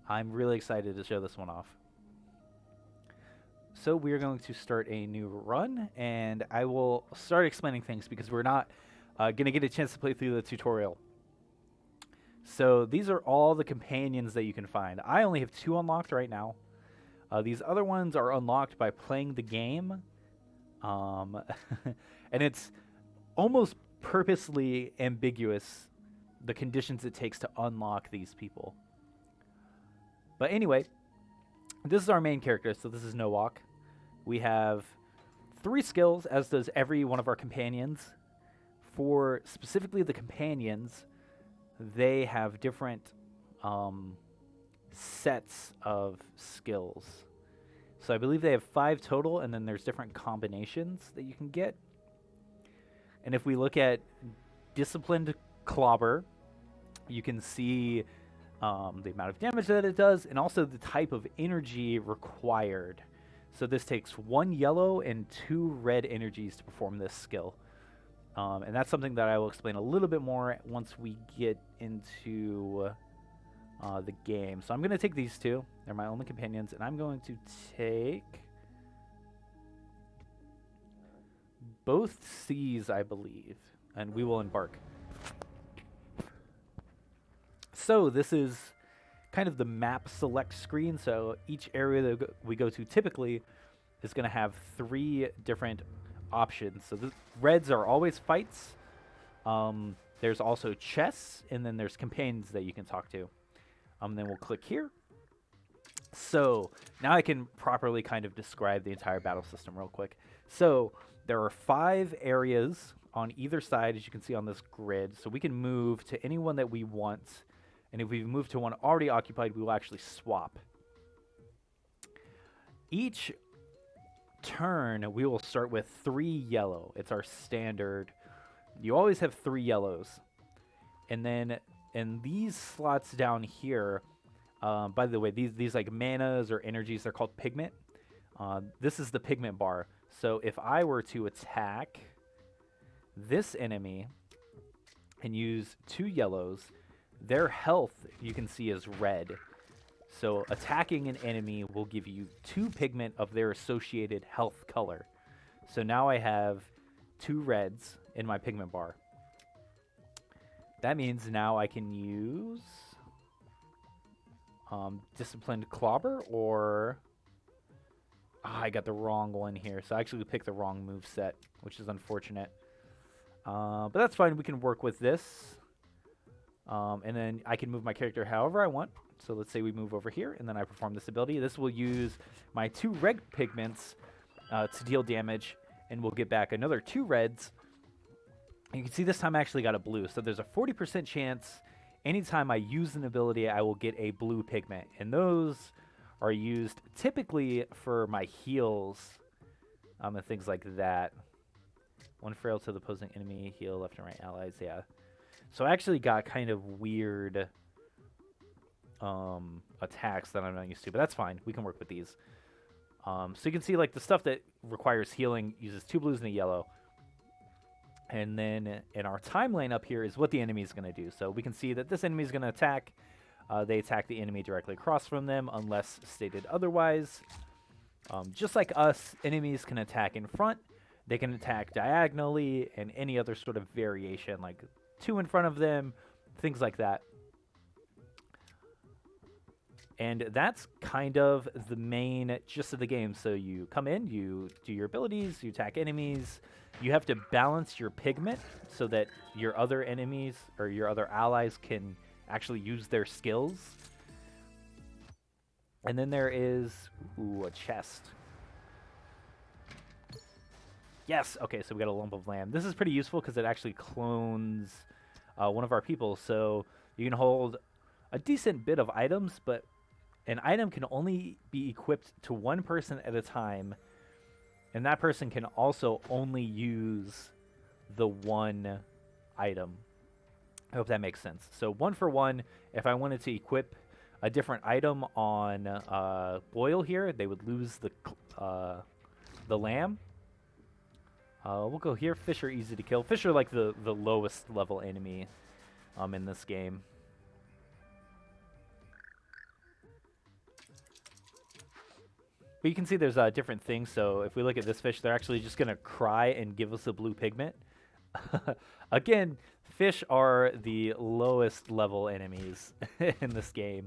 I'm really excited to show this one off. So we are going to start a new run, and I will start explaining things because we're not going to get a chance to play through the tutorial. So these are all the companions that you can find. I only have 2 unlocked right now. These other ones are unlocked by playing the game. And it's almost purposely ambiguous, the conditions it takes to unlock these people. But anyway, this is our main character, so this is Nowak. We have 3 skills, as does every one of our companions. For specifically the companions, they have different sets of skills. So I believe they have 5 total, and then there's different combinations that you can get. And if we look at Disciplined Clobber, you can see the amount of damage that it does, and also the type of energy required. So this takes 1 yellow and 2 red energies to perform this skill. And that's something that I will explain a little bit more once we get into the game. So I'm going to take these 2. They're my only companions, and I'm going to take both C's, I believe, and we will embark. So this is kind of the map select screen. So each area that we go to typically is going to have 3 different options. So the reds are always fights. There's also chests, and then there's companions that you can talk to. Then we'll click here. So now I can properly kind of describe the entire battle system real quick. So there are 5 areas on either side, as you can see on this grid. So we can move to any one that we want. And if we move to one already occupied, we will actually swap. Each turn, we will start with 3 yellow. It's our standard. You always have 3 yellows. And then in these slots down here, by the way, these like manas or energies, they're called pigment. This is the pigment bar. So if I were to attack this enemy and use 2 yellows, their health, you can see, is red. So attacking an enemy will give you 2 pigment of their associated health color. So now I have 2 reds in my pigment bar. That means now I can use Disciplined Clobber, or I got the wrong one here. So I actually picked the wrong move set, which is unfortunate. But that's fine. We can work with this. And then I can move my character however I want. So let's say we move over here, and then I perform this ability. This will use my 2 red pigments to deal damage, and we'll get back another 2 reds. You can see this time I actually got a blue. So there's a 40% chance anytime I use an ability, I will get a blue pigment. And those are used typically for my heals and things like that. 1 frail to the opposing enemy, heal left and right allies, yeah. So I actually got kind of weird attacks that I'm not used to, but that's fine. We can work with these. So you can see like the stuff that requires healing uses 2 blues and a yellow. And then in our timeline up here is what the enemy is going to do. So we can see that this enemy is going to attack. They attack the enemy directly across from them unless stated otherwise. Just like us, enemies can attack in front. They can attack diagonally and any other sort of variation, like 2 in front of them, things like that. And that's kind of the main gist of the game. So you come in, you do your abilities, you attack enemies. You have to balance your pigment so that your other enemies or your other allies can actually use their skills. And then there is, a chest. Yes, okay, so we got a lump of lamb. This is pretty useful because it actually clones one of our people. So you can hold a decent bit of items, but an item can only be equipped to 1 person at a time, and that person can also only use the 1 item. I hope that makes sense. So 1 for 1, if I wanted to equip a different item on Boyle here, they would lose the lamb. We'll go here. Fish are easy to kill. Fish are like the lowest level enemy in this game. But you can see there's different things. So if we look at this fish, they're actually just going to cry and give us a blue pigment. Again, fish are the lowest level enemies in this game.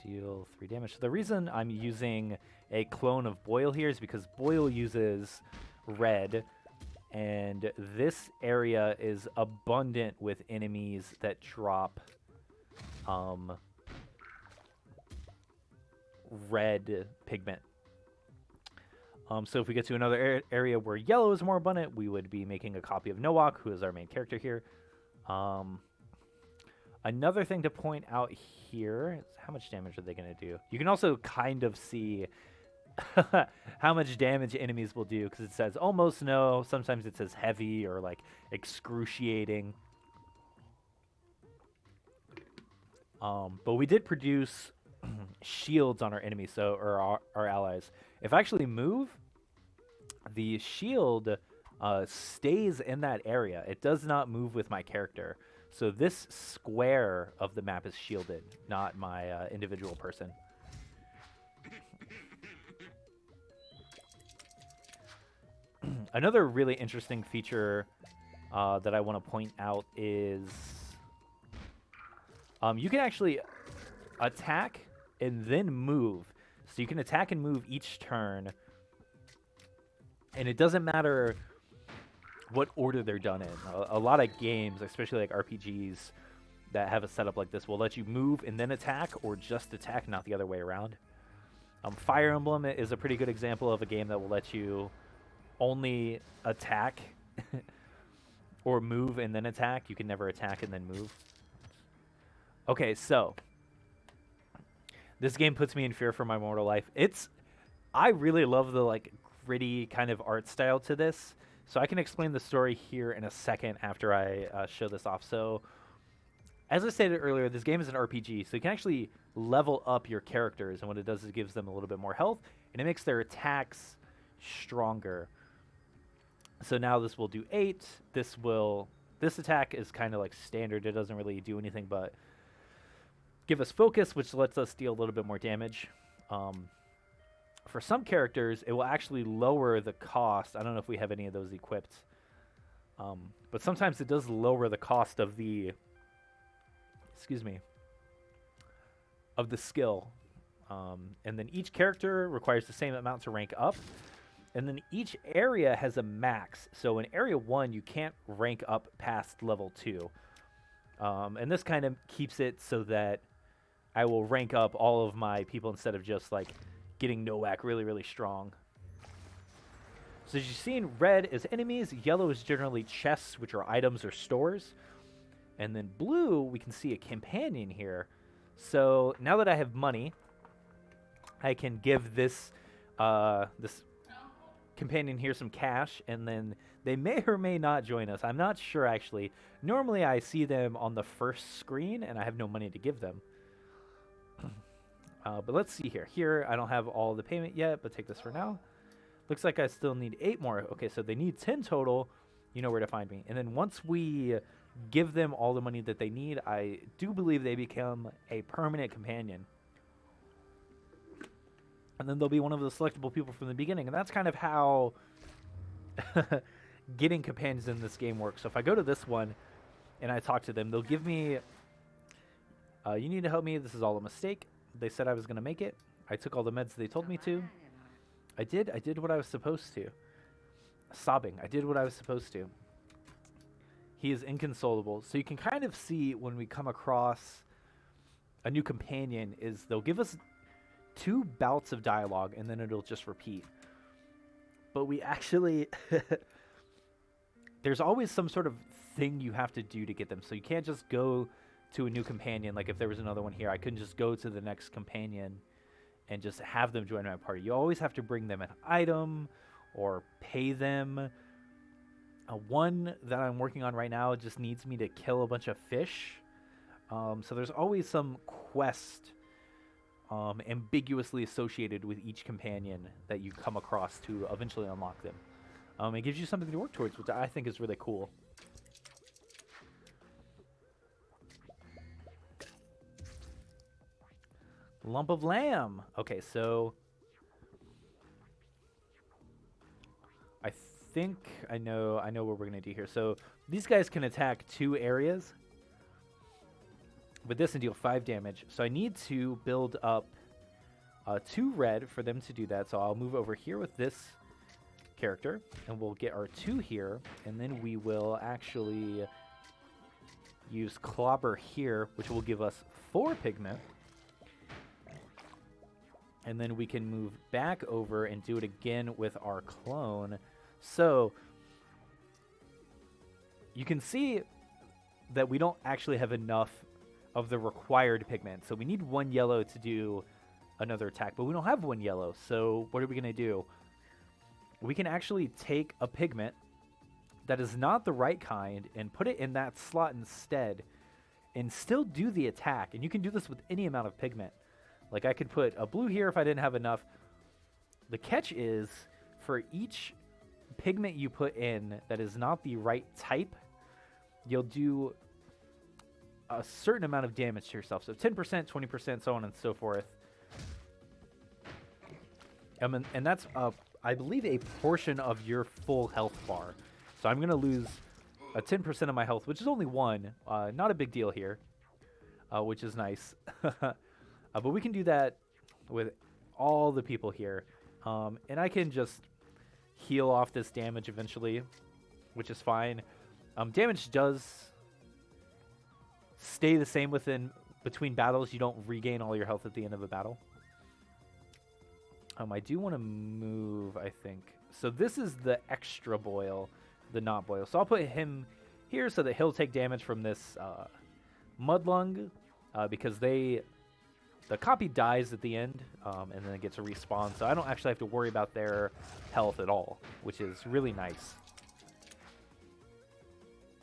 Deal 3 damage. So the reason I'm using a clone of Boyle here is because Boyle uses red, and this area is abundant with enemies that drop red pigment. So if we get to another area where yellow is more abundant, we would be making a copy of Nowak, who is our main character here. Another thing to point out here is how much damage are they going to do? You can also kind of see how much damage enemies will do, because it says almost no. Sometimes it says heavy or like excruciating. But we did produce shields on our enemies, or our allies. If I actually move, the shield stays in that area. It does not move with my character. So this square of the map is shielded, not my individual person. Another really interesting feature that I want to point out is you can actually attack and then move. So you can attack and move each turn, and it doesn't matter what order they're done in. A lot of games, especially like RPGs that have a setup like this, will let you move and then attack, or just attack, not the other way around. Fire Emblem is a pretty good example of a game that will let you only attack or move and then attack. You can never attack and then move. Okay, so this game puts me in fear for my mortal life. I really love the like gritty kind of art style to this. So I can explain the story here in a second after I show this off. So as I stated earlier, this game is an RPG, so you can actually level up your characters, and what it does is it gives them a little bit more health, and it makes their attacks stronger. So now this will do 8. This attack is kind of like standard. It doesn't really do anything but give us focus, which lets us deal a little bit more damage. For some characters, it will actually lower the cost. I don't know if we have any of those equipped. But sometimes it does lower the cost of the, of the skill. And then each character requires the same amount to rank up. And then each area has a max. So in Area 1, you can't rank up past level 2. And this kind of keeps it so that I will rank up all of my people instead of just like getting Nowak really, really strong. So as you've seen, red is enemies, yellow is generally chests, which are items or stores. And then blue, we can see a companion here. So now that I have money, I can give this this companion here some cash, and then they may or may not join us. I'm not sure, actually. Normally, I see them on the first screen, and I have no money to give them. But let's see here. Here, I don't have all the payment yet, but take this for now. Looks like I still need 8 more. Okay, so they need 10 total. You know where to find me. And then once we give them all the money that they need, I do believe they become a permanent companion. And then they'll be one of the selectable people from the beginning. And that's kind of how getting companions in this game works. So if I go to this one and I talk to them, they'll give me, you need to help me. This is all a mistake. They said I was going to make it. I took all the meds they told me to. I did what I was supposed to. Sobbing. I did what I was supposed to. He is inconsolable. So you can kind of see when we come across a new companion is they'll give us 2 bouts of dialogue and then it'll just repeat. But we actually there's always some sort of thing you have to do to get them. So you can't just go to a new companion. Like if there was another one here, I couldn't just go to the next companion and just have them join my party. You always have to bring them an item or pay them. One that I'm working on right now just needs me to kill a bunch of fish. So there's always some quest ambiguously associated with each companion that you come across to eventually unlock them. It gives you something to work towards, which I think is really cool. lump of lamb. Okay, so I think I know what we're gonna do here. So these guys can attack 2 areas with this and deal 5 damage. So I need to build up 2 red for them to do that. So I'll move over here with this character, and we'll get our 2 here, and then we will actually use Clobber here, which will give us 4 pigment. And then we can move back over and do it again with our clone. So you can see that we don't actually have enough of the required pigment. So we need 1 yellow to do another attack, but we don't have 1 yellow. So what are we going to do? We can actually take a pigment that is not the right kind and put it in that slot instead and still do the attack. And you can do this with any amount of pigment. Like I could put a blue here if I didn't have enough. The catch is for each pigment you put in that is not the right type, you'll do a certain amount of damage to yourself. So 10%, 20%, so on and so forth. And that's, I believe, a portion of your full health bar. So I'm going to lose 10% of my health, which is only 1. Not a big deal here, which is nice. But we can do that with all the people here. And I can just heal off this damage eventually, which is fine. Damage does stay the same between battles. You don't regain all your health at the end of a battle. I do want to move, I think. So this is the extra boil, the not boil. So I'll put him here so that he'll take damage from this Mudlung, because the copy dies at the end, and then it gets a respawn. So I don't actually have to worry about their health at all, which is really nice.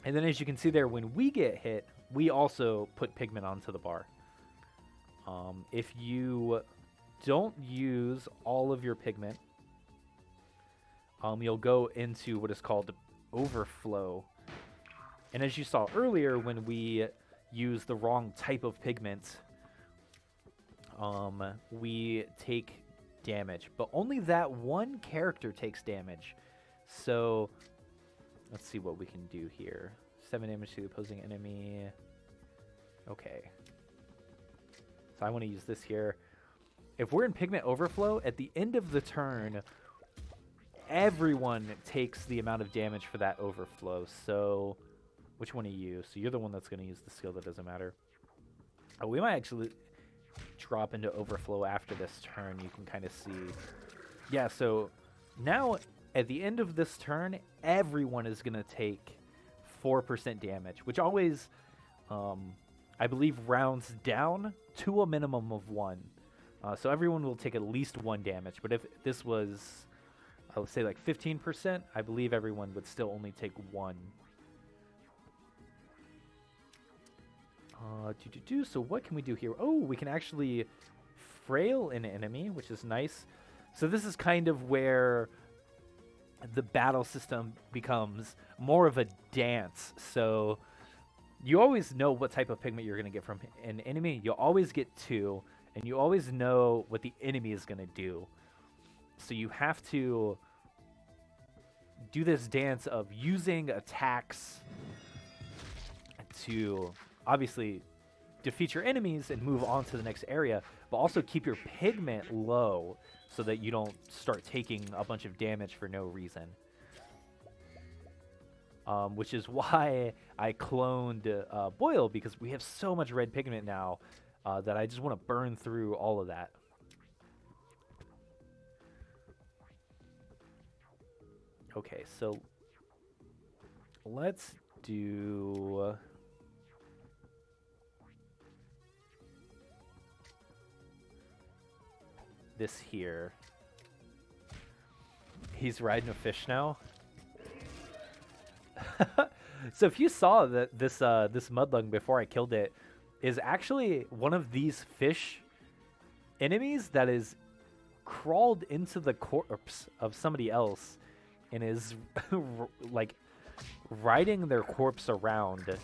And then as you can see there, when we get hit, we also put pigment onto the bar. If you don't use all of your pigment, you'll go into what is called overflow. And as you saw earlier, when we use the wrong type of pigment, we take damage. But only that one character takes damage. So let's see what we can do here. 7 damage to the opposing enemy. Okay. So I want to use this here. If we're in pigment overflow, at the end of the turn, everyone takes the amount of damage for that overflow. So which one are you? So you're the one that's going to use the skill that doesn't matter. Oh, we might actually drop into overflow after this turn. You can kind of see. Yeah, so now at the end of this turn, everyone is going to take 4% damage, which always, I believe, rounds down to a minimum of 1. So everyone will take at least 1 damage. But if this was, I would say, like 15%, I believe everyone would still only take 1. So what can we do here? Oh, we can actually frail an enemy, which is nice. So this is kind of where the battle system becomes more of a dance. So you always know what type of pigment you're going to get from an enemy. You'll always get 2, and you always know what the enemy is going to do. So you have to do this dance of using attacks to obviously defeat your enemies and move on to the next area, but also keep your pigment low so that you don't start taking a bunch of damage for no reason. Which is why I cloned Boyle, because we have so much red pigment now that I just want to burn through all of that. Okay, so let's do... this here. He's riding a fish now. So if you saw that this Mudlung before I killed it is actually one of these fish enemies that is crawled into the corpse of somebody else and is like riding their corpse around.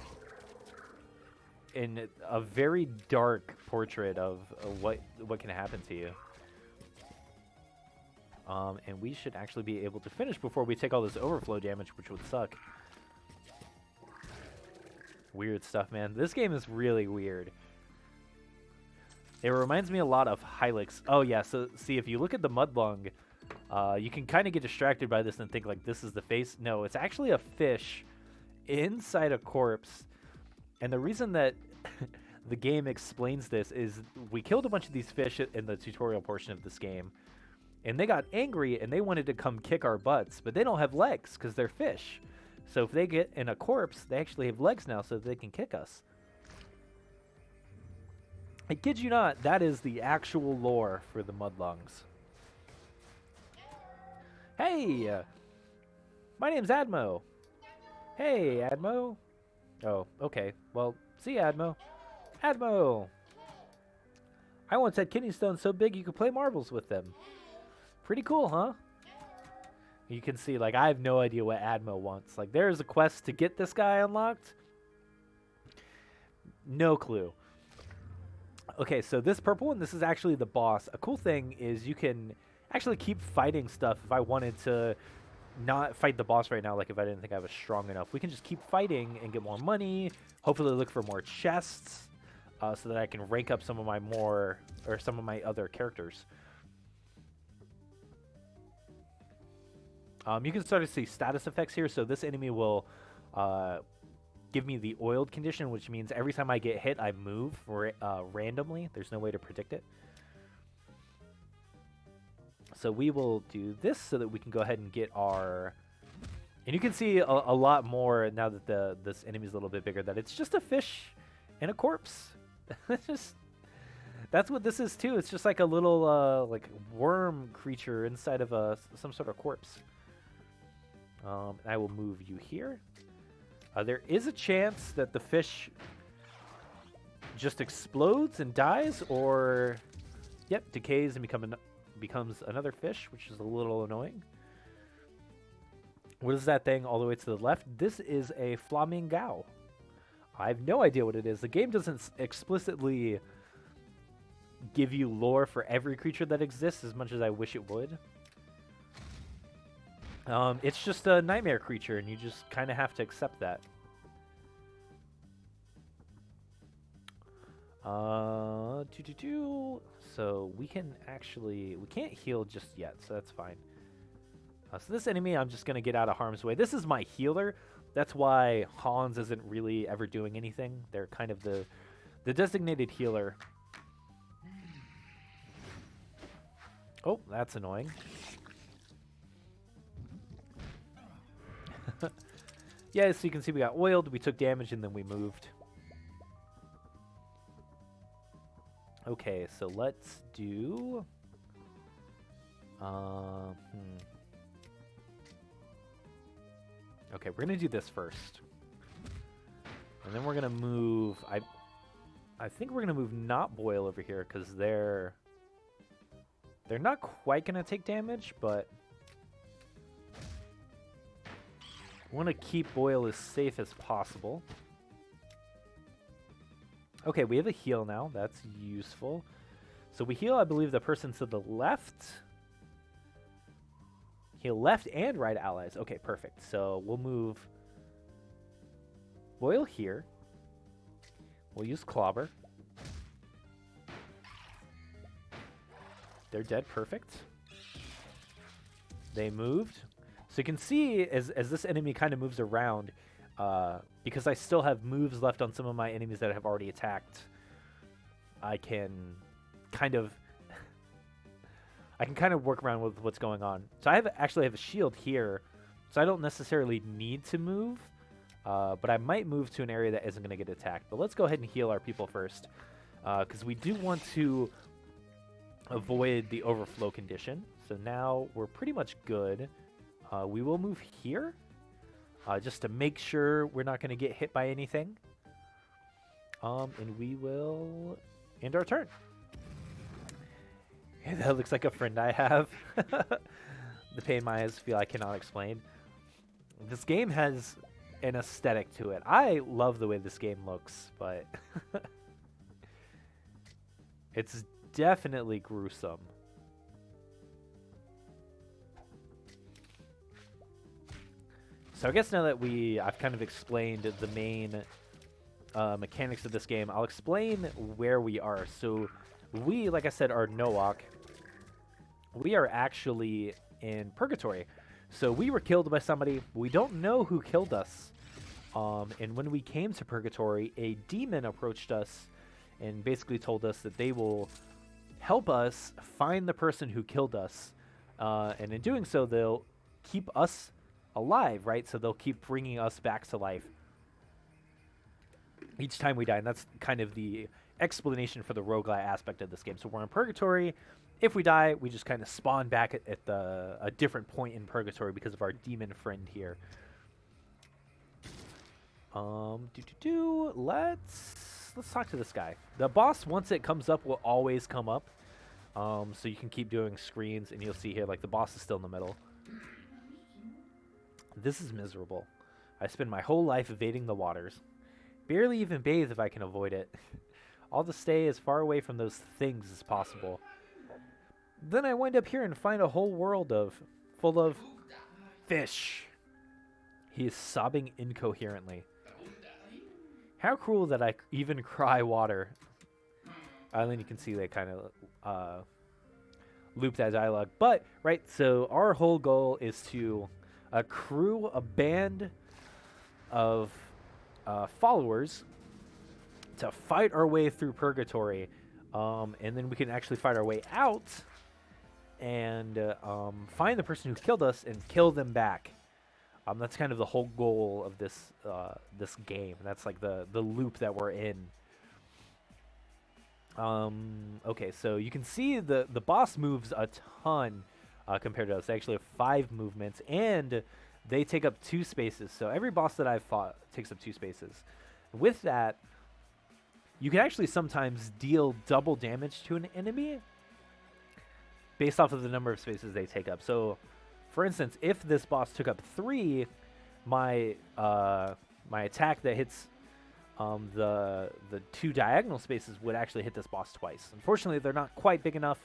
in a very dark portrait of what can happen to you. And we should actually be able to finish before we take all this overflow damage, which would suck. Weird stuff, man. This game is really weird. It reminds me a lot of Hylix. Oh, yeah, so see, if you look at the Mudlung, you can kind of get distracted by this and think, like, this is the face. No, it's actually a fish inside a corpse. And the reason that the game explains this is we killed a bunch of these fish in the tutorial portion of this game. And they got angry, and they wanted to come kick our butts. But they don't have legs, because they're fish. So if they get in a corpse, they actually have legs now, so they can kick us. I kid you not, that is the actual lore for the Mudlungs. Hey! My name's Admo. Hey, Admo. Oh, okay. Well, see ya, Admo. Admo! I once had kidney stones so big you could play marbles with them. Pretty cool, huh? You can see, like, I have no idea what Admo wants. Like, there's a quest to get this guy unlocked. No clue. Okay, so this purple one, this is actually the boss. A cool thing is you can actually keep fighting stuff. If I wanted to not fight the boss right now, like if I didn't think I was strong enough, we can just keep fighting and get more money. Hopefully look for more chests so that I can rank up some of my other characters. You can start to see status effects here. So this enemy will give me the oiled condition, which means every time I get hit, I move randomly. There's no way to predict it. So we will do this so that we can go ahead and get our... And you can see a lot more now that this enemy's a little bit bigger, that it's just a fish and a corpse. That's what this is too. It's just like a little like worm creature inside of some sort of corpse. I will move you here. There is a chance that the fish just explodes and dies, or decays and becomes another fish, which is a little annoying. What is that thing all the way to the left? This is a flamingo. I have no idea what it is. The game doesn't explicitly give you lore for every creature that exists as much as I wish it would. It's just a nightmare creature, and you just kind of have to accept that. So we can't heal just yet, so that's fine. So this enemy, I'm just going to get out of harm's way. This is my healer. That's why Hans isn't really ever doing anything. They're kind of the designated healer. Oh, that's annoying. Yeah, so you can see we got oiled, we took damage, and then we moved. Okay, so let's do... Okay, we're going to do this first. And then we're going to move... I think we're going to move not boil over here, because they're not quite going to take damage, but... I want to keep boil as safe as possible. Okay, we have a heal now. That's useful. So we heal, I believe, the person to the left. Heal left and right allies. Okay, perfect. So we'll move boil here. We'll use clobber. They're dead. Perfect. They moved. So you can see as this enemy kind of moves around, because I still have moves left on some of my enemies that have already attacked, I can kind of work around with what's going on. So I actually have a shield here, so I don't necessarily need to move, but I might move to an area that isn't going to get attacked. But let's go ahead and heal our people first, because we do want to avoid the overflow condition. So now we're pretty much good. We will move here, just to make sure we're not going to get hit by anything. And we will end our turn. Yeah, that looks like a friend I have. The pain my eyes feel I cannot explain. This game has an aesthetic to it. I love the way this game looks, but it's definitely gruesome. So I guess now that I've kind of explained the main mechanics of this game, I'll explain where we are. So we, like I said, are Noak. We are actually in Purgatory. So we were killed by somebody. We don't know who killed us. And when we came to Purgatory, a demon approached us and basically told us that they will help us find the person who killed us. And in doing so, they'll keep us alive, right? So they'll keep bringing us back to life each time we die. And that's kind of the explanation for the roguelike aspect of this game. So we're in Purgatory. If we die, we just kind of spawn back at a different point in Purgatory because of our demon friend here. Let's talk to this guy. The boss, once it comes up, will always come up. So you can keep doing screens, and you'll see here, like, the boss is still in the middle. This is miserable. I spend my whole life evading the waters. Barely even bathe if I can avoid it. All to stay as far away from those things as possible. Then I wind up here and find a whole world full of fish. He is sobbing incoherently. How cruel that I even cry water. And then you can see they kind of loop that dialogue. But, right, so our whole goal is to accrue a band of followers to fight our way through Purgatory. And then we can actually fight our way out and find the person who killed us and kill them back. That's kind of the whole goal of this this game. That's like the loop that we're in. Okay, so you can see the boss moves a ton compared to us. They actually have 5 movements, and they take up 2 spaces. So every boss that I've fought takes up 2 spaces. With that, you can actually sometimes deal double damage to an enemy based off of the number of spaces they take up. So, for instance, if this boss took up 3, my attack that hits the 2 diagonal spaces would actually hit this boss twice. Unfortunately, they're not quite big enough,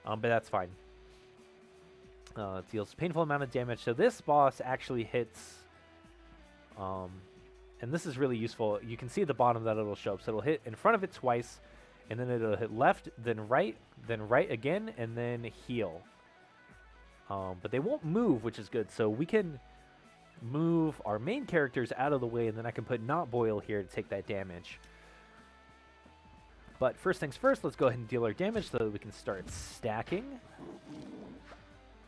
but that's fine. It deals a painful amount of damage. So this boss actually hits, and this is really useful. You can see at the bottom that it'll show up. So it'll hit in front of it twice, and then it'll hit left, then right again, and then heal. But they won't move, which is good. So we can move our main characters out of the way, and then I can put Not Boil here to take that damage. But first things first, let's go ahead and deal our damage so that we can start stacking.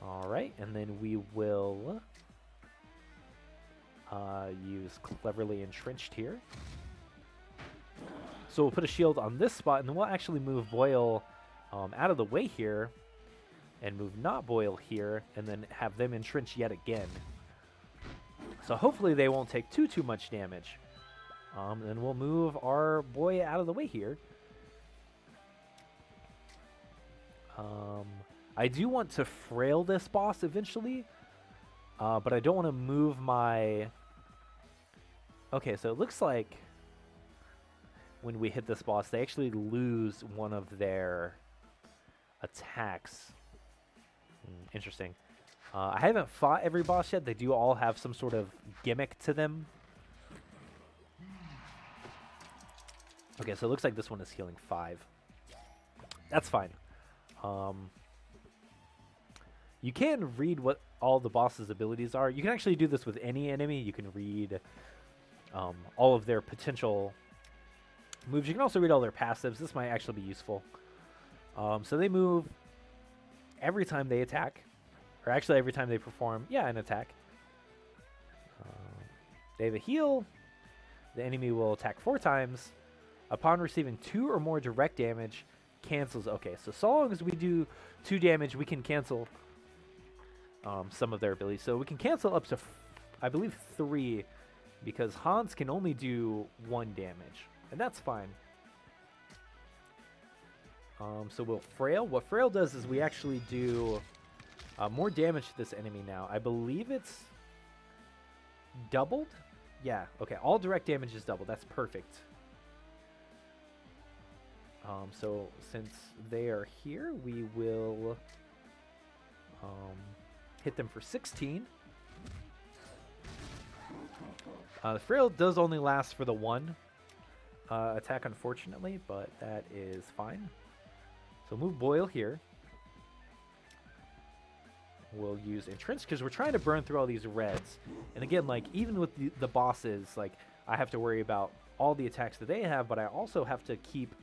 Alright, and then we will use Cleverly Entrenched here. So we'll put a shield on this spot, and then we'll actually move Boil out of the way here, and move Not Boil here, and then have them entrench yet again. So hopefully they won't take too much damage. And then we'll move our boy out of the way here. I do want to frail this boss eventually, but I don't want to move my... Okay, so it looks like when we hit this boss, they actually lose one of their attacks. Interesting. I haven't fought every boss yet. They do all have some sort of gimmick to them. Okay, so it looks like this one is healing 5. That's fine. You can read what all the boss's abilities are. You can actually do this with any enemy. You can read all of their potential moves. You can also read all their passives. This might actually be useful. So they move every time they attack. Or actually every time they perform, an attack. They have a heal. The enemy will attack 4 times. Upon receiving 2 or more direct damage, cancels. Okay, so long as we do 2 damage, we can cancel some of their abilities. So we can cancel up to, I believe, 3, because Hans can only do 1 damage. And that's fine. So we'll Frail. What Frail does is we actually do more damage to this enemy now. I believe it's doubled. Yeah, okay. All direct damage is double. That's perfect. So since they are here, we will hit them for 16. The frail does only last for the one attack, unfortunately, but that is fine. So move Boil here. We'll use Entrench because we're trying to burn through all these reds. And again, like, even with the bosses, like, I have to worry about all the attacks that they have, but I also have to keep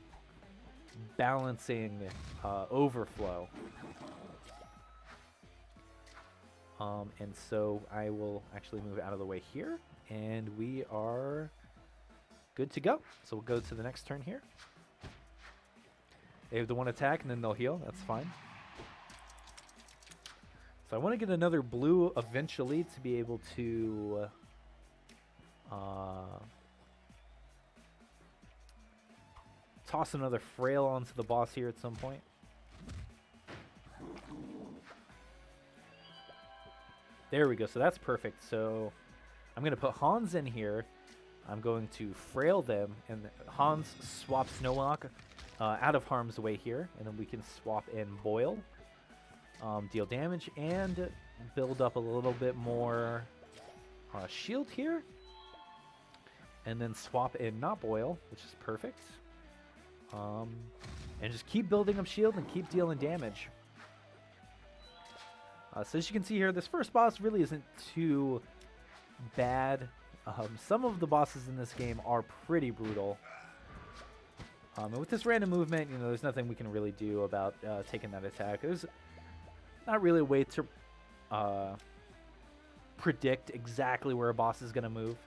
balancing overflow. And so I will actually move out of the way here, and we are good to go. So we'll go to the next turn here. They have the one attack, and then they'll heal. That's fine. So I want to get another blue eventually to be able to toss another frail onto the boss here at some point. There we go. So that's perfect. So I'm going to put Hans in here. I'm going to frail them, and Hans swaps Snowlock out of harm's way here, and then we can swap in Boil, deal damage, and build up a little bit more shield here, and then swap in not Boil, which is perfect, and just keep building up shield and keep dealing damage. So as you can see here, this first boss really isn't too bad. Some of the bosses in this game are pretty brutal. And with this random movement, you know, there's nothing we can really do about taking that attack. There's not really a way to predict exactly where a boss is going to move.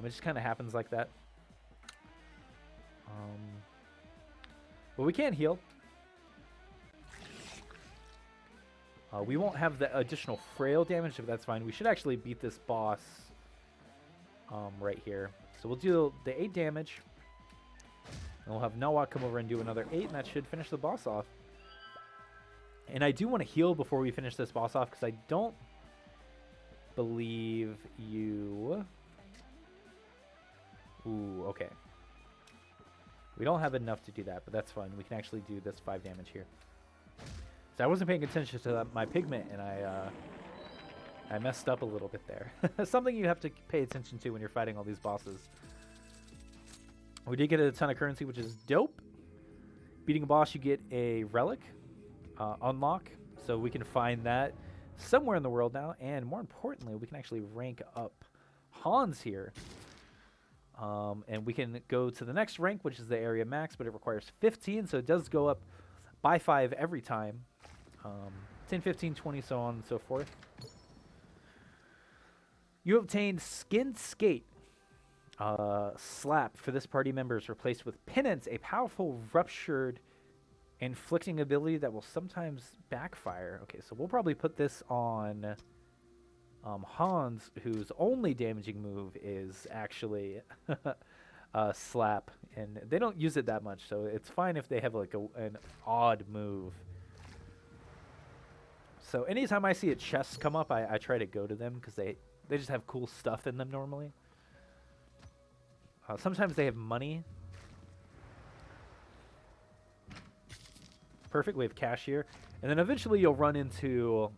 It just kind of happens like that. But we can heal. We won't have the additional frail damage, but that's fine. We should actually beat this boss right here. So we'll do the 8 damage. And we'll have Noah come over and do another 8, and that should finish the boss off. And I do want to heal before we finish this boss off, because I don't believe you... Ooh, okay. We don't have enough to do that, but that's fine. We can actually do this 5 damage here. So I wasn't paying attention to my pigment, and I messed up a little bit there. Something you have to pay attention to when you're fighting all these bosses. We did get a ton of currency, which is dope. Beating a boss, you get a relic unlock, so we can find that somewhere in the world now. And more importantly, we can actually rank up Hans here. And we can go to the next rank, which is the area max, but it requires 15, so it does go up by 5 every time. 10, 15, 20, so on and so forth. You obtained Skinned Skate. Slap for this party member is replaced with Penance, a powerful ruptured inflicting ability that will sometimes backfire. Okay, so we'll probably put this on Hans, whose only damaging move is actually Slap, and they don't use it that much, so it's fine if they have like an odd move. So anytime I see a chest come up, I try to go to them because they just have cool stuff in them normally. Sometimes they have money. Perfect, we have cash here. And then eventually you'll run into,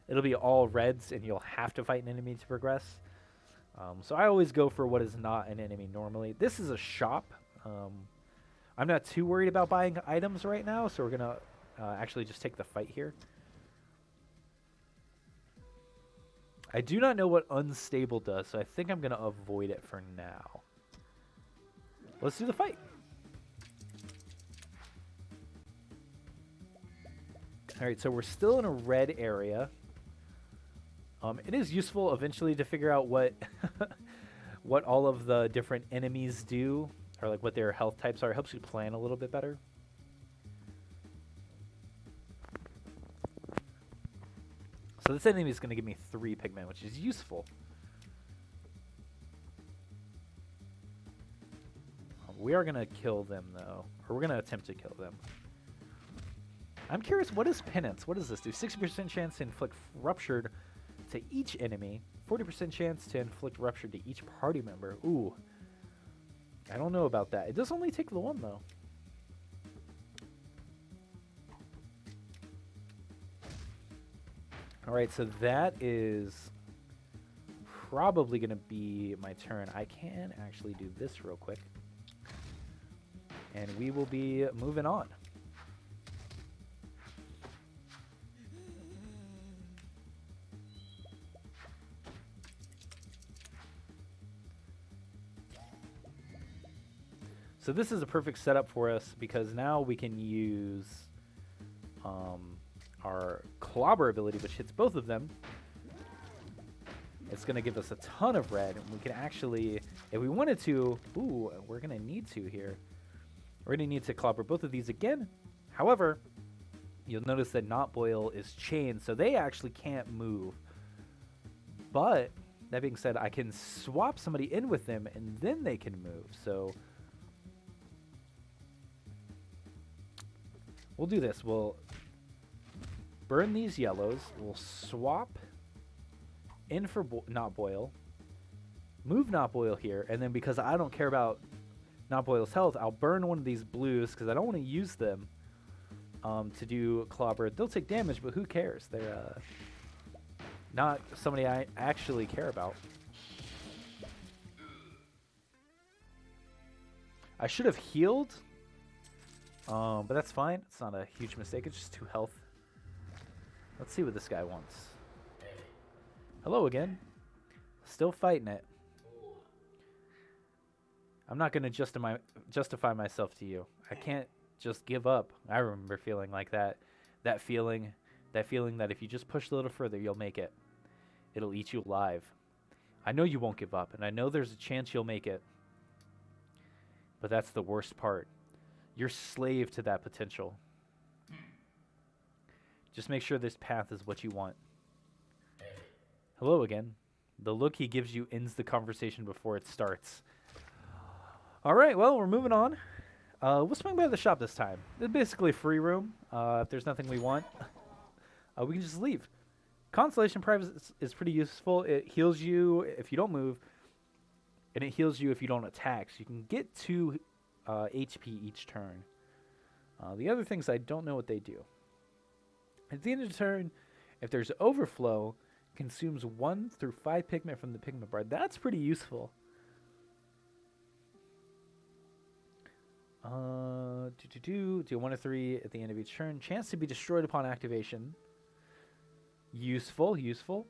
it'll be all reds and you'll have to fight an enemy to progress. So I always go for what is not an enemy normally. This is a shop. I'm not too worried about buying items right now, so we're going to actually just take the fight here. I do not know what unstable does, so I think I'm going to avoid it for now. Let's do the fight. All right, so we're still in a red area. It is useful eventually to figure out what what all of the different enemies do, or like what their health types are. It helps you plan a little bit better. So this enemy is going to give me 3 pigment, which is useful. We are going to kill them, though. Or we're going to attempt to kill them. I'm curious, what is Penance? What does this do? 60% chance to inflict ruptured to each enemy. 40% chance to inflict rupture to each party member. Ooh. I don't know about that. It does only take the one, though. Alright, so that is probably going to be my turn. I can actually do this real quick. And we will be moving on. So this is a perfect setup for us because now we can use our clobber ability, which hits both of them. It's going to give us a ton of red, and we can actually, if we wanted to, ooh, we're going to need to here. We're going to need to clobber both of these again. However, you'll notice that Not Boil is chained, so they actually can't move. But, that being said, I can swap somebody in with them, and then they can move. So, we'll do this. We'll burn these yellows. We'll swap in for Not Boil. Move Not Boil here. And then because I don't care about Not Boil's health, I'll burn one of these blues because I don't want to use them to do clobber. They'll take damage, but who cares? They're not somebody I actually care about. I should have healed. But that's fine. It's not a huge mistake. It's just 2 health. Let's see what this guy wants. Hello again. Still fighting it. I'm not going to justify myself to you. I can't just give up. I remember feeling like that. That feeling that if you just push a little further, you'll make it. It'll eat you alive. I know you won't give up, and I know there's a chance you'll make it. But that's the worst part. You're slave to that potential. Just make sure this path is what you want. Hello again. The look he gives you ends the conversation before it starts. All right, well, we're moving on. We'll swing by the shop this time. It's basically a free room. If there's nothing we want, we can just leave. Constellation Prize is pretty useful. It heals you if you don't move, and it heals you if you don't attack. So you can get 2 HP each turn. The other things, I don't know what they do. At the end of the turn, if there's overflow, consumes 1 through 5 pigment from the pigment bar. That's pretty useful. Do 1 or 3 at the end of each turn. Chance to be destroyed upon activation. Useful.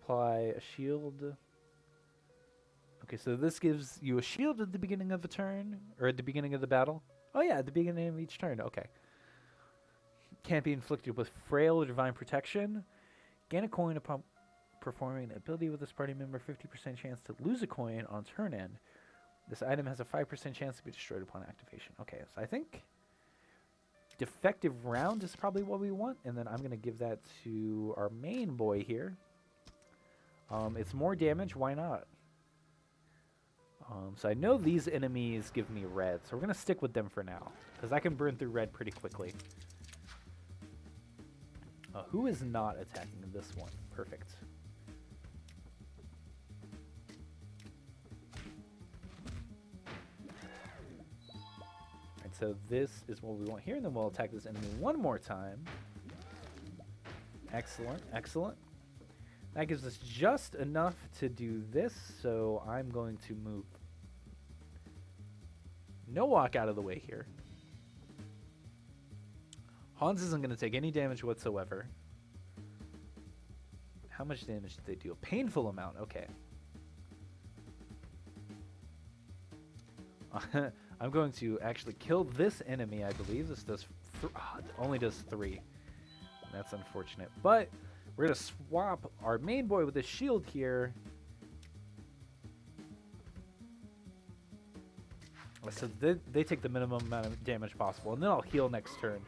Apply a shield. Okay, so this gives you a shield at the beginning of a turn, or at the beginning of the battle. Oh yeah, at the beginning of each turn. Okay. Can't be inflicted with frail or divine protection. Gain a coin upon performing an ability with this party member. 50% chance to lose a coin on turn end. This item has a 5% chance to be destroyed upon activation. Okay, so I think defective round is probably what we want, and then I'm going to give that to our main boy here. It's more damage. Why not? So I know these enemies give me red, so we're going to stick with them for now, because I can burn through red pretty quickly. Who is not attacking this one? Perfect. Alright, so this is what we want here, and then we'll attack this enemy one more time. Excellent, excellent. That gives us just enough to do this, so I'm going to move. No walk out of the way here. Hans isn't going to take any damage whatsoever. How much damage did they do? A painful amount. Okay. I'm going to actually kill this enemy, I believe. This does only does 3. That's unfortunate. But we're going to swap our main boy with the shield here. So they take the minimum amount of damage possible, and then I'll heal next turn.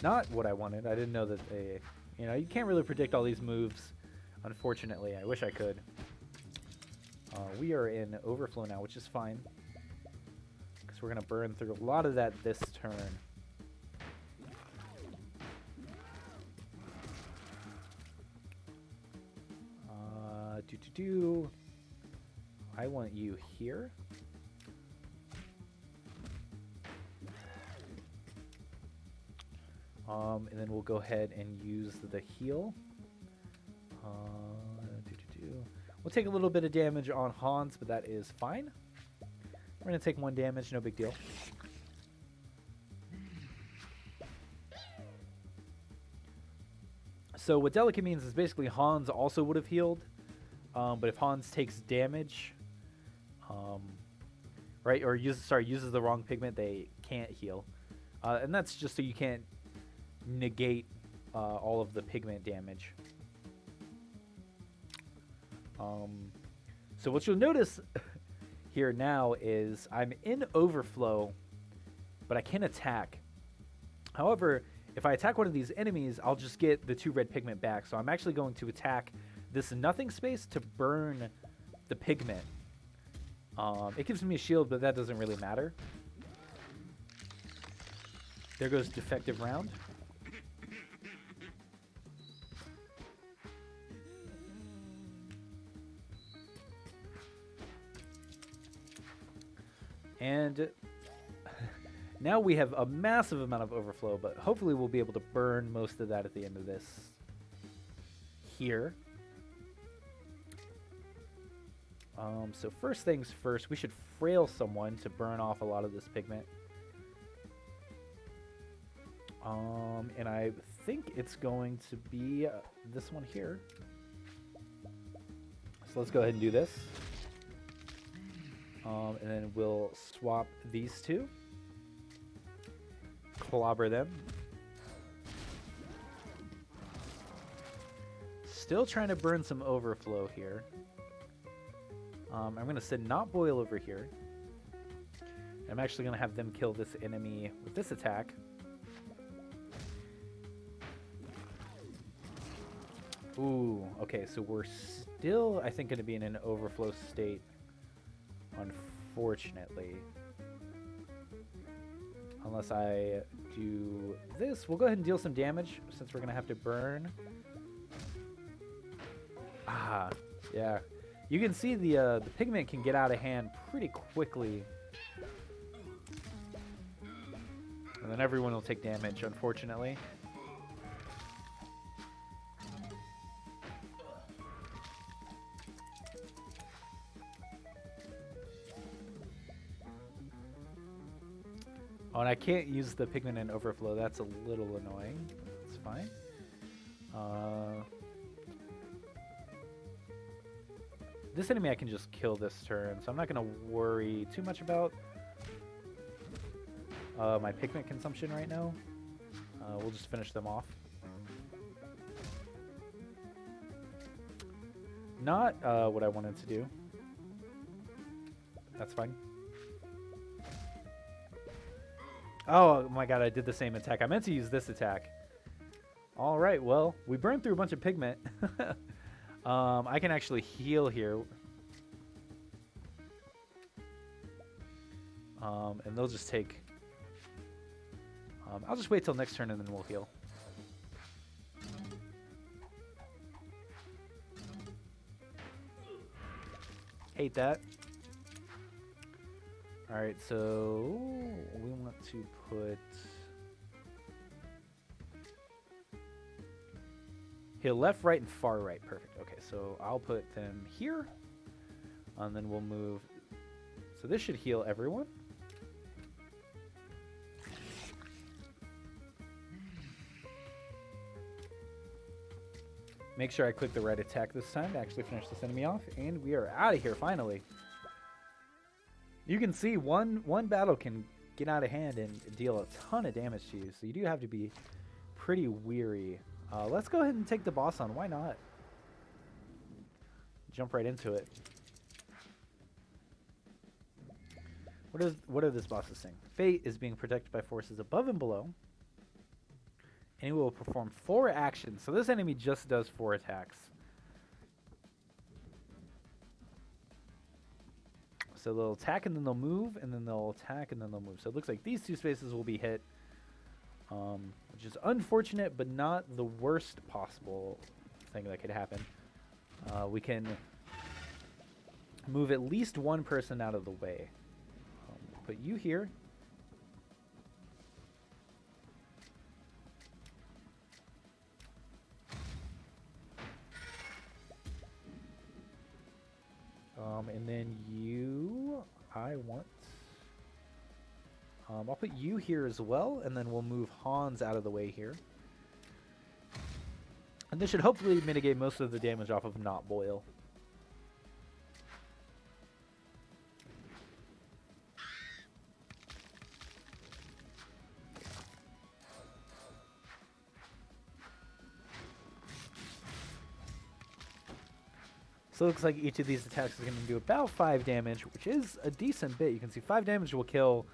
Not what I wanted. I didn't know that they... You know, you can't really predict all these moves, unfortunately. I wish I could. We are in overflow now, which is fine. Because we're going to burn through a lot of that this turn. I want you here. And then we'll go ahead and use the heal. We'll take a little bit of damage on Hans, but that is fine. We're going to take 1 damage, no big deal. So what delicate means is basically Hans also would have healed, but if Hans takes damage, right, or uses the wrong pigment, they can't heal. And that's just so you can't negate all of the pigment damage. So what you'll notice here now is I'm in overflow, but I can attack. However, if I attack one of these enemies, I'll just get the 2 red pigment back. So I'm actually going to attack this nothing space to burn the pigment. It gives me a shield, but that doesn't really matter. There goes defective round. And now we have a massive amount of overflow, but hopefully we'll be able to burn most of that at the end of this here. So first things first, we should frail someone to burn off a lot of this pigment. And I think it's going to be this one here. So let's go ahead and do this. And then we'll swap these 2. Clobber them. Still trying to burn some overflow here. I'm going to send Not Boil over here. I'm actually going to have them kill this enemy with this attack. Ooh, okay, so we're still, I think, going to be in an overflow state, unfortunately. Unless I do this. We'll go ahead and deal some damage, since we're going to have to burn. Ah, yeah. You can see the pigment can get out of hand pretty quickly. And then everyone will take damage, unfortunately. Oh, and I can't use the pigment in overflow. That's a little annoying. It's fine. This enemy I can just kill this turn, so I'm not going to worry too much about my pigment consumption right now. We'll just finish them off. Not what I wanted to do. That's fine. Oh my god, I did the same attack. I meant to use this attack. Alright, well, we burned through a bunch of pigment. I can actually heal here. And they'll just take... I'll just wait till next turn and then we'll heal. Hate that. Alright, so we want to put... Heal left, right, and far right. Perfect. Okay, so I'll put them here. And then we'll move... So this should heal everyone. Make sure I click the right attack this time to actually finish this enemy off. And we are out of here, finally. You can see one battle can get out of hand and deal a ton of damage to you. So you do have to be pretty weary. Let's go ahead and take the boss on. Why not? Jump right into it. What are this boss's saying? Fate is being protected by forces above and below. And he will perform 4 actions. So this enemy just does 4 attacks. So they'll attack and then they'll move, and then they'll attack and then they'll move. So it looks like these 2 spaces will be hit. Which is unfortunate, but not the worst possible thing that could happen. We can Move at least one person out of the way. Put you here. And then you, I want, I'll put you here as well, and then we'll move Hans out of the way here. And this should hopefully mitigate most of the damage off of Not Boil. So it looks like each of these attacks is going to do about 5 damage, which is a decent bit. You can see 5 damage will kill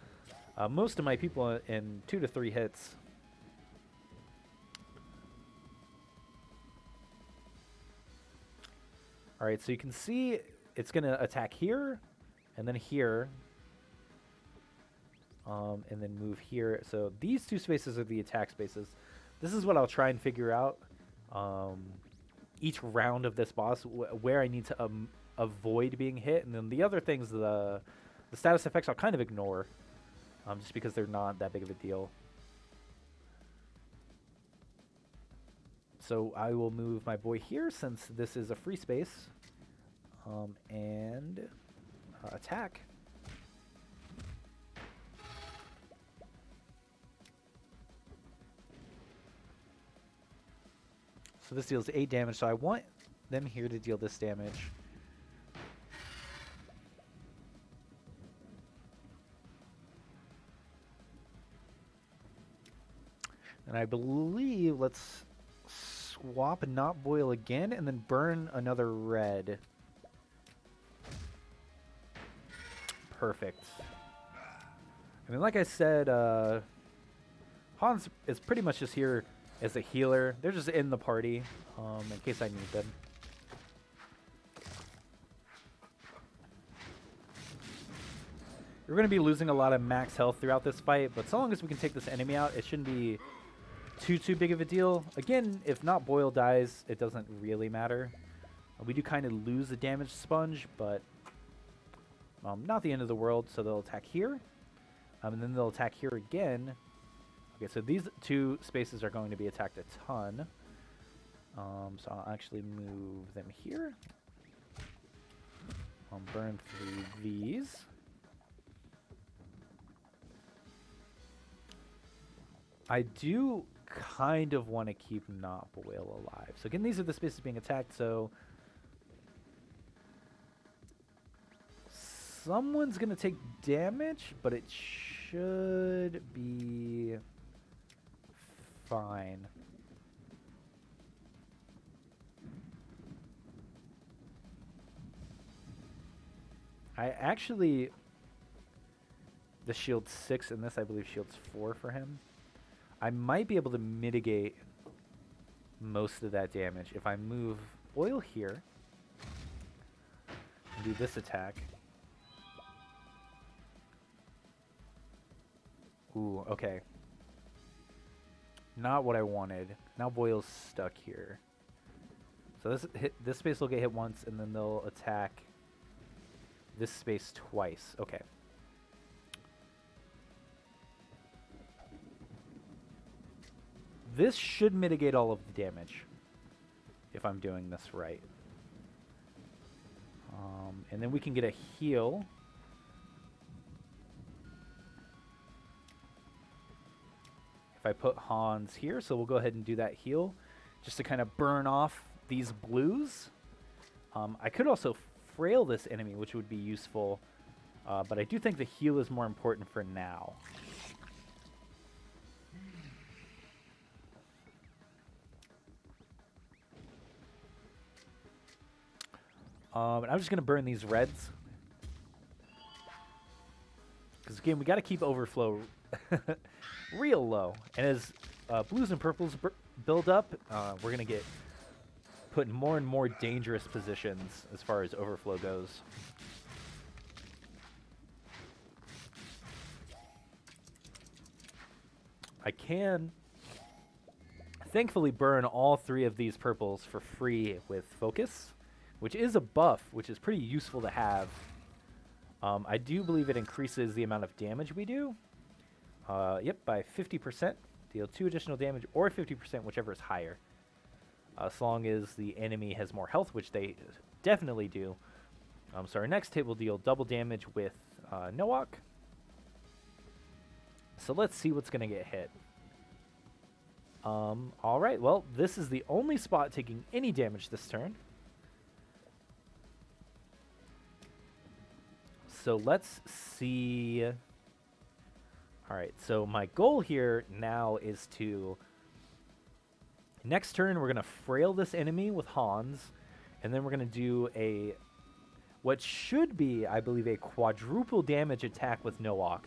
most of my people in 2 to 3 hits. Alright, so you can see it's going to attack here, and then here, and then move here. So these 2 spaces are the attack spaces. This is what I'll try and figure out. Each round of this boss, where I need to avoid being hit, and then the other things, the status effects, I'll kind of ignore, just because they're not that big of a deal. So I will move my boy here since this is a free space, and attack. So this deals 8 damage, so I want them here to deal this damage. And I believe, let's swap Not Boil again, and then burn another red. Perfect. I mean, like I said, Hans is pretty much just here as a healer. They're just in the party, in case I need them. We're going to be losing a lot of max health throughout this fight, but so long as we can take this enemy out, it shouldn't be too big of a deal. Again, if Not Boil dies, it doesn't really matter. We do kind of lose the damage sponge, but not the end of the world. So they'll attack here, and then they'll attack here again. Okay, so these 2 spaces are going to be attacked a ton. So I'll actually move them here. I'll burn through these. I do kind of want to keep Not Boil alive. So again, these are the spaces being attacked, so someone's going to take damage, but it should be fine. I actually, the shield 6 in this, I believe shields 4 for him. I might be able to mitigate most of that damage if I move Boil here and do this attack. Ooh, okay. Not what I wanted. Now Boil's stuck here. So this space will get hit once, and then they'll attack this space twice. Okay. This should mitigate all of the damage if I'm doing this right. And then we can get a heal. If I put Hans here, so we'll go ahead and do that heal just to kind of burn off these blues. I could also frail this enemy, which would be useful, but I do think the heal is more important for now. And I'm just going to burn these reds. Because again, we got to keep overflow real low. And as blues and purples build up, we're going to get put in more and more dangerous positions as far as overflow goes. I can thankfully burn all 3 of these purples for free with focus, which is a buff, which is pretty useful to have. I do believe it increases the amount of damage we do. Yep, by 50%. Deal 2 additional damage, or 50%, whichever is higher. As long as the enemy has more health, which they definitely do. So our next hit will deal double damage with Noak. So let's see what's going to get hit. Alright, well, this is the only spot taking any damage this turn. So let's see. Alright, so my goal here now is to... Next turn, we're going to frail this enemy with Hans. And then we're going to do a... What should be, I believe, a quadruple damage attack with Noak.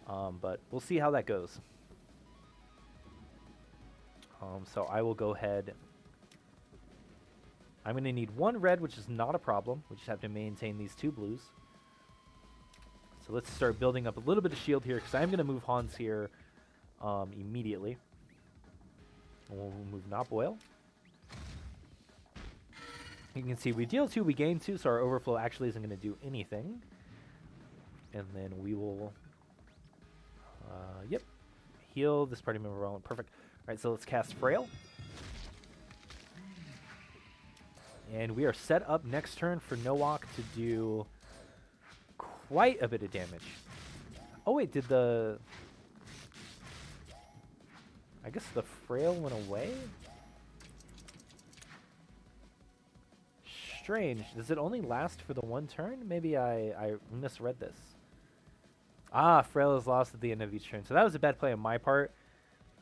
But we'll see how that goes. So I will go ahead. I'm going to need 1 red, which is not a problem. We just have to maintain these 2 blues. So let's start building up a little bit of shield here, because I'm going to move Hans here immediately. We'll move Not Boil. You can see we deal 2, we gain 2, so our overflow actually isn't going to do anything. And then we will, yep, heal this party member well. Perfect. All right, so let's cast Frail. And we are set up next turn for Noak to do quite a bit of damage. Oh wait, did the... I guess the Frail went away? Strange. Does it only last for the 1 turn? Maybe I misread this. Ah, Frail is lost at the end of each turn. So that was a bad play on my part.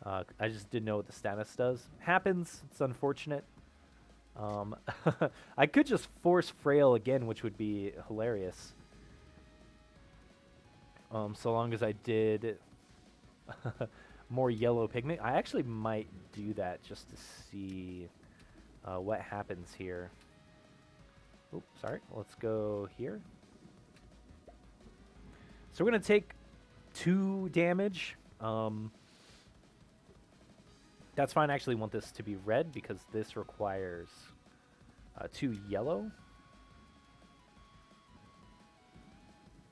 I just didn't know what the status does. Happens. It's unfortunate. I could just force Frail again, which would be hilarious. So long as I did more yellow pigment. I actually might do that just to see what happens here. Oops, sorry. Let's go here. So we're going to take 2 damage. That's fine. I actually want this to be red because this requires 2 yellow.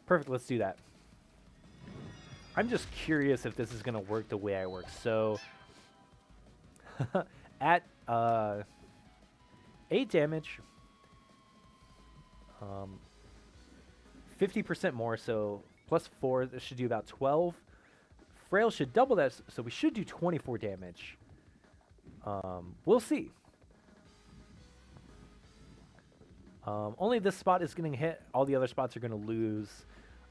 Perfect. Let's do that. I'm just curious if this is going to work the way I work. So at 8 damage, 50% more, so plus 4, this should do about 12. Frail should double that, so we should do 24 damage. We'll see. Only this spot is getting hit. All the other spots are going to lose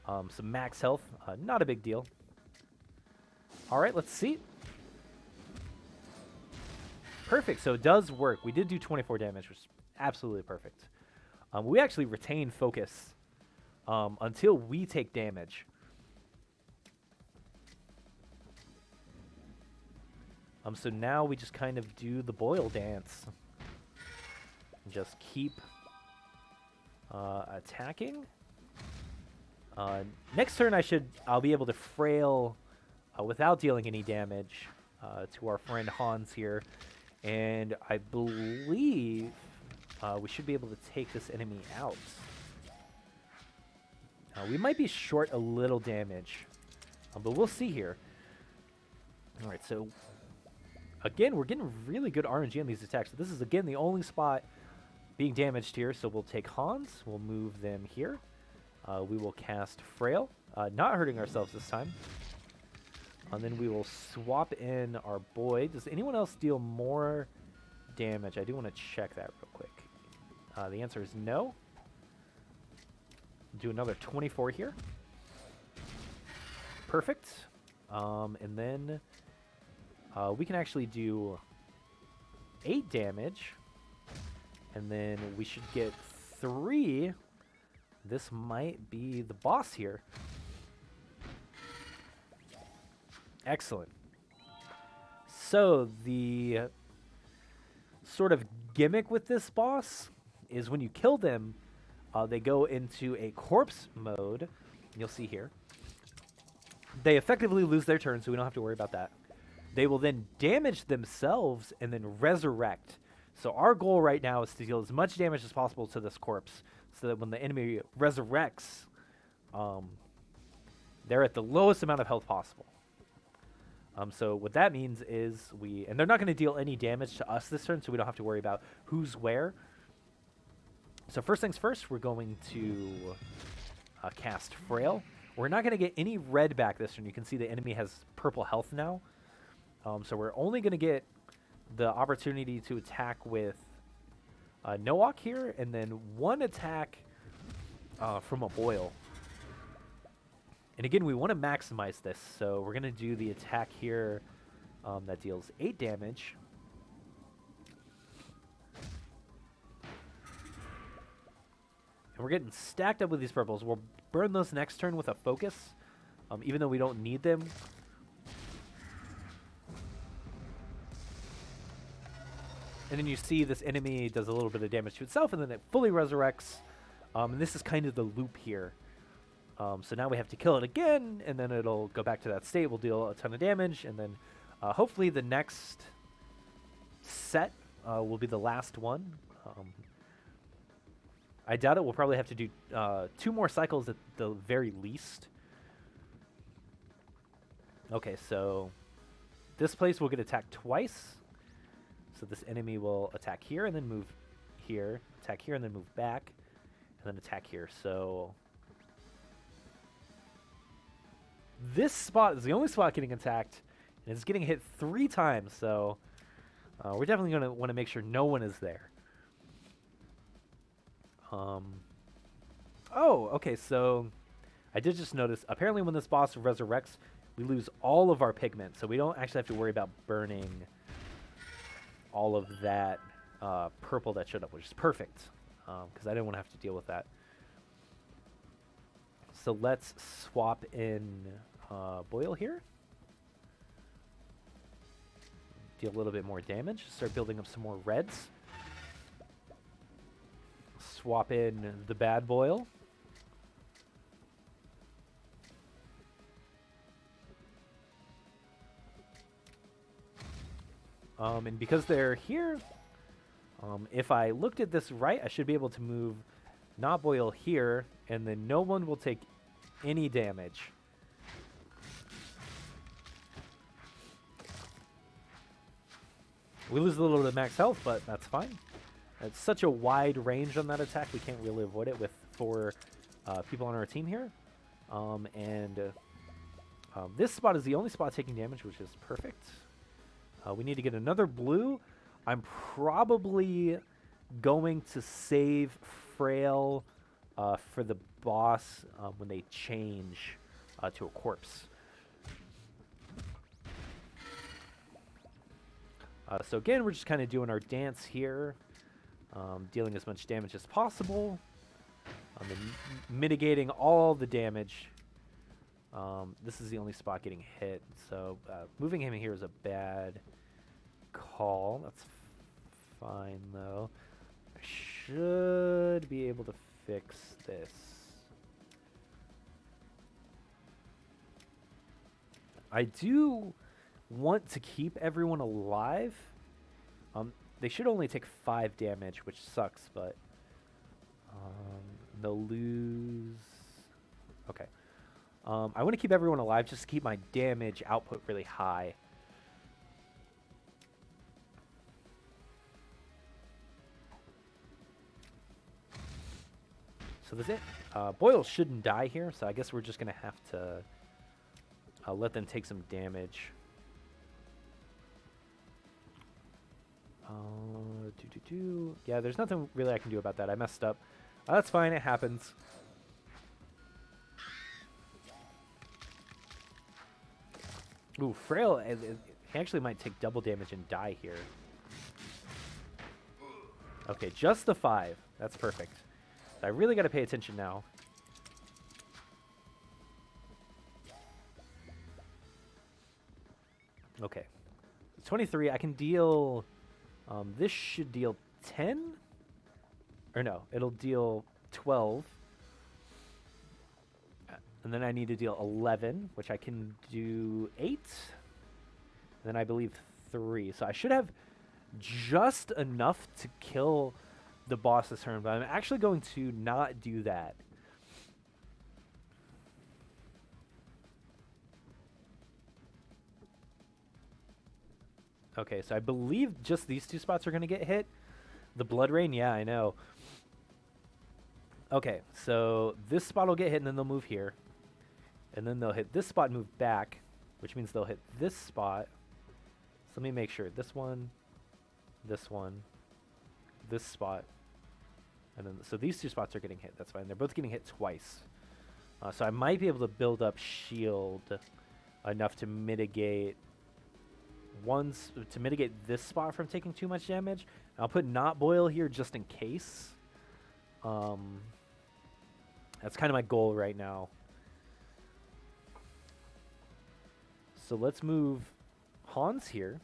some max health. Not a big deal. All right, let's see. Perfect, so it does work. We did do 24 damage, which is absolutely perfect. We actually retain focus until we take damage. So now we just kind of do the boil dance. Just keep attacking. Next turn I'll be able to frail without dealing any damage to our friend Hans here. And I believe we should be able to take this enemy out. We might be short a little damage, but we'll see here. All right, so again, we're getting really good RNG on these attacks. So this is, again, the only spot being damaged here. So we'll take Hans. We'll move them here. We will cast Frail, not hurting ourselves this time. And then we will swap in our boy. Does anyone else deal more damage? I do want to check that real quick. The answer is no. Do another 24 here. Perfect. And then we can actually do 8 damage. And then we should get 3. This might be the boss here. Excellent. So the sort of gimmick with this boss is when you kill them, they go into a corpse mode. You'll see here. They effectively lose their turn, so we don't have to worry about that. They will then damage themselves and then resurrect. So our goal right now is to deal as much damage as possible to this corpse, so that when the enemy resurrects, they're at the lowest amount of health possible. So what that means is and they're not going to deal any damage to us this turn, so we don't have to worry about who's where. So first things first, we're going to cast Frail. We're not going to get any red back this turn. You can see the enemy has purple health now. So we're only going to get the opportunity to attack with Noak here, and then one attack from a Boil. And again, we want to maximize this, so we're going to do the attack here that deals 8 damage. And we're getting stacked up with these purples. We'll burn those next turn with a focus, even though we don't need them. And then you see this enemy does a little bit of damage to itself, and then it fully resurrects. And this is kind of the loop here. So now we have to kill it again, and then it'll go back to that state. We'll deal a ton of damage, and then hopefully the next set will be the last one. I doubt it. We'll probably have to do 2 more cycles at the very least. Okay, so this place will get attacked twice. So this enemy will attack here and then move here, attack here and then move back, and then attack here. So this spot is the only spot getting attacked, and it's getting hit 3 times, so we're definitely going to want to make sure no one is there. Oh, okay, so I did just notice, apparently when this boss resurrects, we lose all of our pigment, so we don't actually have to worry about burning all of that purple that showed up, which is perfect, because I didn't want to have to deal with that. So let's swap in Boil here. Deal a little bit more damage. Start building up some more reds. Swap in the bad Boil. And because they're here, if I looked at this right, I should be able to move not Boil here, and then no one will take any damage. We lose a little bit of max health, but that's fine. It's such a wide range on that attack, we can't really avoid it with 4 people on our team here. This spot is the only spot taking damage, which is perfect. We need to get another blue. I'm probably going to save Frail for the boss when they change to a corpse. So again, we're just kind of doing our dance here, dealing as much damage as possible, and mitigating all the damage. This is the only spot getting hit, so moving him here is a bad call. That's fine, though. I should be able to fix this. I do want to keep everyone alive. They should only take 5 damage, which sucks, but they'll lose. Okay. I want to keep everyone alive just to keep my damage output really high. So that's it. Boyle shouldn't die here, so I guess we're just going to have to let them take some damage. Yeah, there's nothing really I can do about that. I messed up. That's fine. It happens. Ooh, Frail, he actually might take double damage and die here. Okay, just the 5. That's perfect. So I really got to pay attention now. Okay. 23, I can deal... this should deal 10? Or no, it'll deal 12. And then I need to deal 11, which I can do 8. And then I believe 3. So I should have just enough to kill the boss this turn, but I'm actually going to not do that. Okay, so I believe just these two spots are going to get hit. The Blood Rain, yeah, I know. Okay, so this spot will get hit, and then they'll move here. And then they'll hit this spot and move back, which means they'll hit this spot. So let me make sure. This one, this spot. And then, so these two spots are getting hit. That's fine. They're both getting hit twice. So I might be able to build up shield enough to mitigate this spot from taking too much damage. I'll put not boil here just in case. That's kind of my goal right now. So let's move Hans here.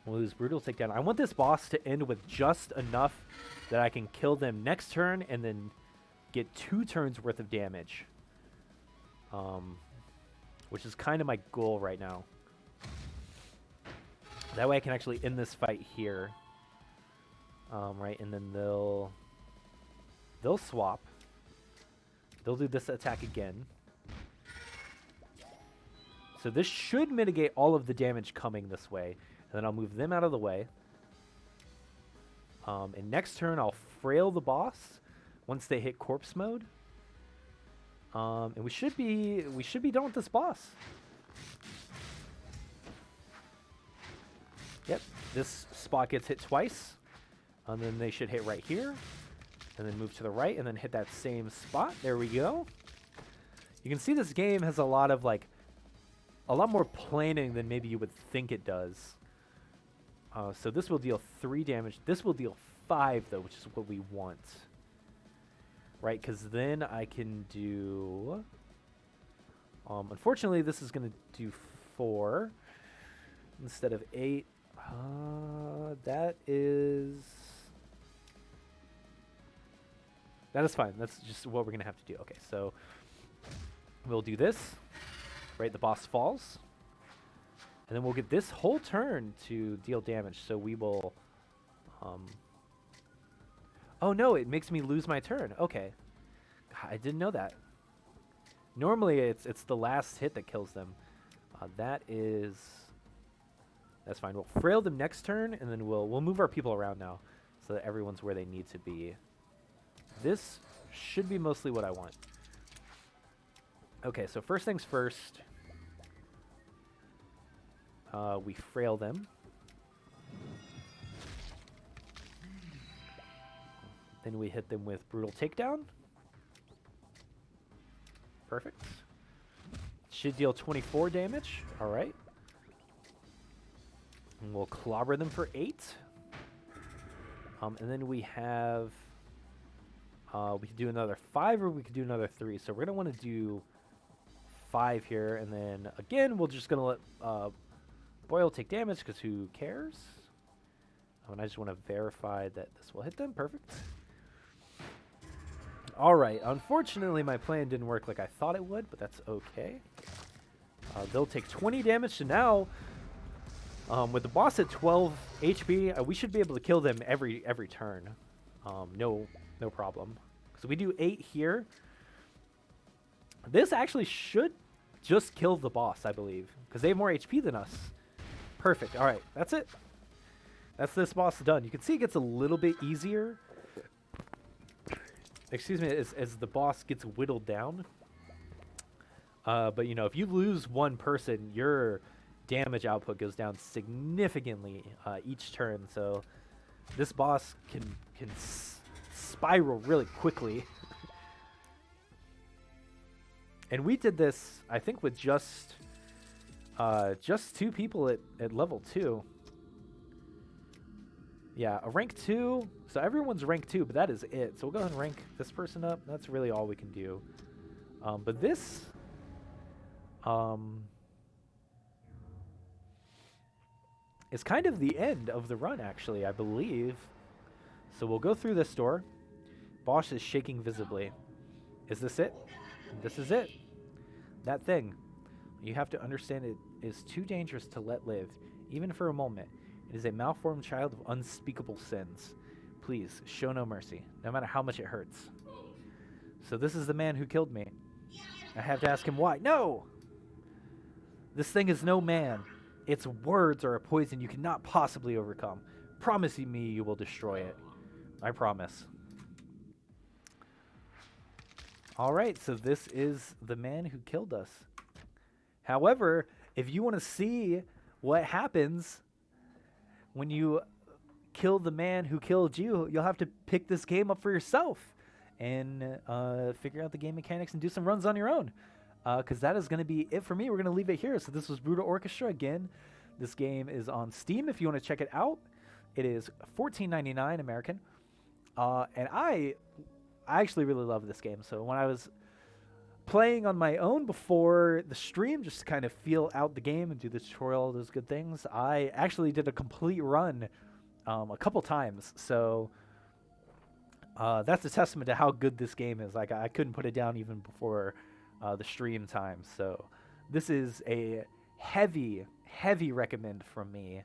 We'll lose Brutal Takedown. I want this boss to end with just enough that I can kill them next turn and then get 2 turns worth of damage. Which is kind of my goal right now. That way I can actually end this fight here. Right, and then they'll swap. They'll do this attack again. So this should mitigate all of the damage coming this way. And then I'll move them out of the way. And next turn I'll frail the boss once they hit corpse mode. And we should be done with this boss. Yep, this spot gets hit twice. And then they should hit right here. And then move to the right and then hit that same spot. There we go. You can see this game has a lot more planning than maybe you would think it does. So this will deal 3 damage. This will deal 5 though, which is what we want. Right, because then I can do... unfortunately, this is going to do 4 instead of 8. That is fine. That's just what we're going to have to do. Okay, so we'll do this. Right, the boss falls. And then we'll get this whole turn to deal damage. So we will... oh no, it makes me lose my turn. Okay. God, I didn't know that. Normally it's the last hit that kills them. That's fine. We'll frail them next turn, and then we'll move our people around now so that everyone's where they need to be. This should be mostly what I want. Okay, so first things first. We frail them. Then we hit them with Brutal Takedown. Perfect. Should deal 24 damage. All right. And we'll clobber them for 8. And then we have... we could do another 5 or we could do another 3. So we're going to want to do 5 here. And then, again, we're just going to let Boyle take damage because who cares? And I just want to verify that this will hit them. Perfect. All right. Unfortunately, my plan didn't work like I thought it would, but that's okay. They'll take 20 damage. So now, with the boss at 12 HP, we should be able to kill them every turn. No problem. So we do 8 here. This actually should just kill the boss, I believe, because they have more HP than us. Perfect. All right. That's it. That's this boss done. You can see it gets a little bit easier. Excuse me, as the boss gets whittled down. But, you know, if you lose one person, your damage output goes down significantly each turn. So this boss can spiral really quickly. And we did this, I think, with just 2 people at level 2. Yeah, a rank 2. So everyone's rank 2, but that is it. So we'll go ahead and rank this person up. That's really all we can do. But this... is kind of the end of the run, actually, I believe. So we'll go through this door. Bosch is shaking visibly. Is this it? This is it. That thing. You have to understand it is too dangerous to let live. even for a moment. It is a malformed child of unspeakable sins. Please, show no mercy, no matter how much it hurts. So this is the man who killed me. I have to ask him why. No! This thing is no man. Its words are a poison you cannot possibly overcome. Promise me you will destroy it. I promise. Alright, so this is the man who killed us. However, if you want to see what happens when you kill the man who killed you, you'll have to pick this game up for yourself and figure out the game mechanics and do some runs on your own. Because that is going to be it for me. We're going to leave it here. So this was Brutal Orchestra. Again, this game is on Steam if you want to check it out. It is $14.99 American. And I actually really love this game. So when I was playing on my own before the stream, just to kind of feel out the game and do the tutorial, all those good things, I actually did a complete run a couple times. So that's a testament to how good this game is. Like, I couldn't put it down even before the stream time. So this is a heavy recommend from me.